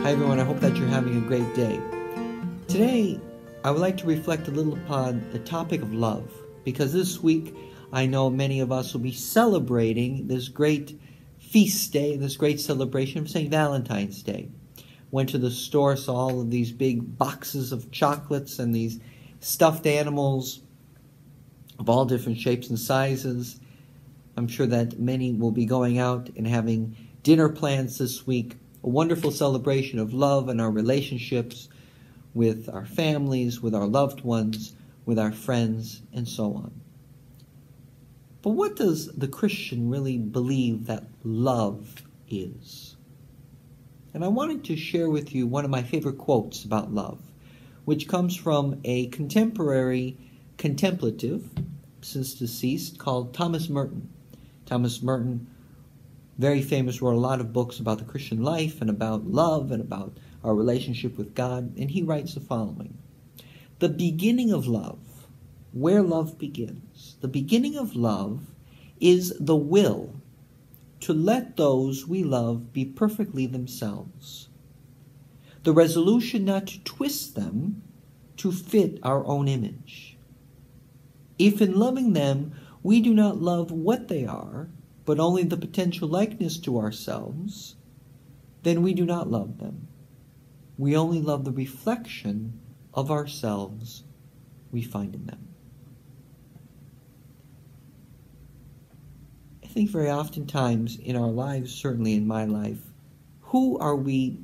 Hi everyone, I hope that you're having a great day. Today, I would like to reflect a little upon the topic of love, because this week I know many of us will be celebrating this great feast day, this great celebration of St. Valentine's Day. Went to the store, saw all of these big boxes of chocolates and these stuffed animals of all different shapes and sizes. I'm sure that many will be going out and having dinner plans this week. A wonderful celebration of love and our relationships with our families, with our loved ones, with our friends, and so on. But what does the Christian really believe that love is? And I wanted to share with you one of my favorite quotes about love, which comes from a contemporary contemplative, since deceased, called Thomas Merton. Thomas Merton, very famous, wrote a lot of books about the Christian life and about love and about our relationship with God. And he writes the following: the beginning of love, where love begins, the beginning of love is the will to let those we love be perfectly themselves, the resolution not to twist them to fit our own image. If in loving them we do not love what they are, but only the potential likeness to ourselves, then we do not love them. We only love the reflection of ourselves we find in them. I think very oftentimes in our lives, certainly in my life, who are we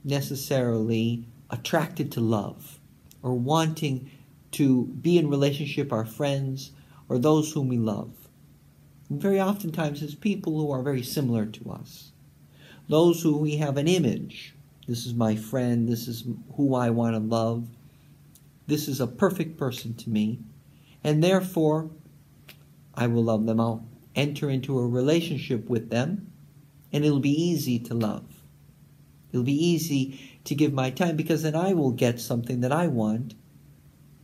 necessarily attracted to love or wanting to be in relationship, our friends or those whom we love? And very oftentimes it's people who are very similar to us. Those who we have an image. This is my friend. This is who I want to love. This is a perfect person to me. And therefore, I will love them. I'll enter into a relationship with them. And it'll be easy to love. It'll be easy to give my time, because then I will get something that I want,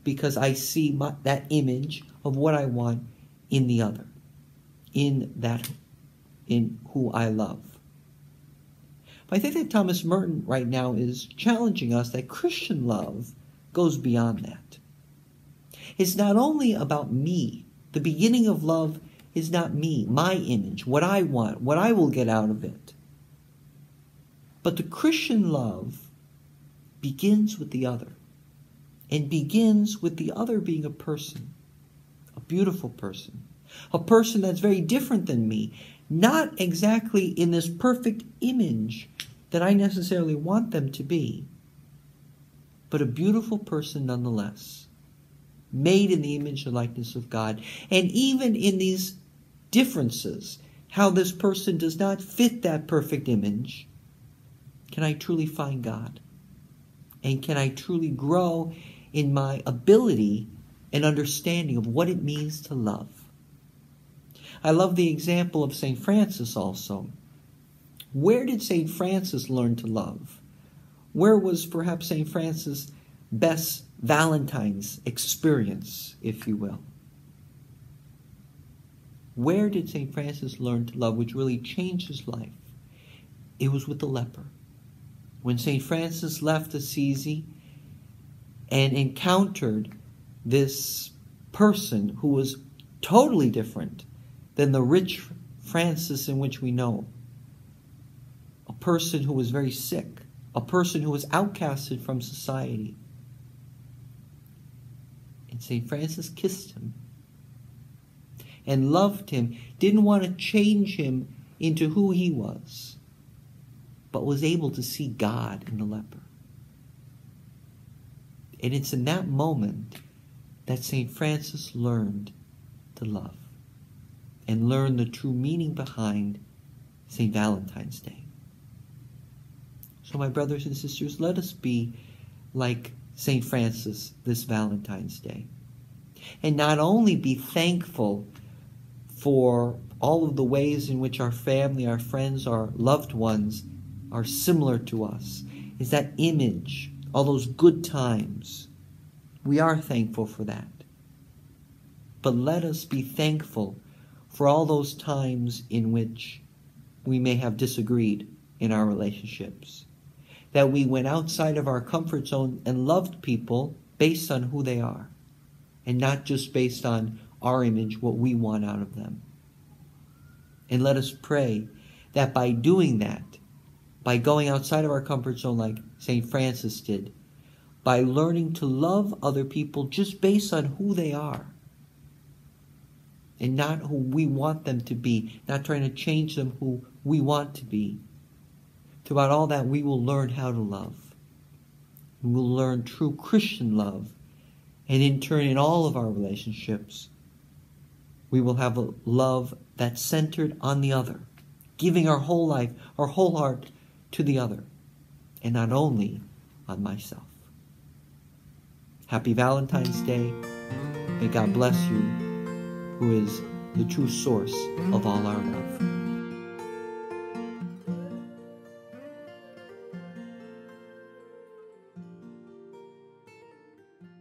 because I see that image of what I want in the other, in who I love. But I think that Thomas Merton right now is challenging us that Christian love goes beyond that. It's not only about me. The beginning of love is not me, my image, what I want, what I will get out of it. But the Christian love begins with the other, and begins with the other being a person, a beautiful person, a person that's very different than me, not exactly in this perfect image that I necessarily want them to be, but a beautiful person nonetheless, made in the image and likeness of God. And even in these differences, how this person does not fit that perfect image, can I truly find God? And can I truly grow in my ability and understanding of what it means to love? I love the example of St. Francis also. Where did St. Francis learn to love? Where was perhaps St. Francis' best Valentine's experience, if you will? Where did St. Francis learn to love, which really changed his life? It was with the leper. When St. Francis left Assisi and encountered this person who was totally different than the rich Francis in which we know, a person who was very sick, a person who was outcasted from society. And St. Francis kissed him and loved him, didn't want to change him into who he was, but was able to see God in the leper. And it's in that moment that St. Francis learned to love and learned the true meaning behind St. Valentine's Day. So my brothers and sisters, let us be like St. Francis this Valentine's Day. And not only be thankful for all of the ways in which our family, our friends, our loved ones are similar to us, is that image, all those good times. We are thankful for that. But let us be thankful for all those times in which we may have disagreed in our relationships. that we went outside of our comfort zone and loved people based on who they are, and not just based on our image, what we want out of them. And let us pray that by doing that, by going outside of our comfort zone like St. Francis did, by learning to love other people just based on who they are, and not who we want them to be, not trying to change them who we want to be. Throughout all that, we will learn how to love. We will learn true Christian love. And in turn, in all of our relationships, we will have a love that's centered on the other, giving our whole life, our whole heart to the other, and not only on myself. Happy Valentine's Day. May God bless you, who is the true source of all our love.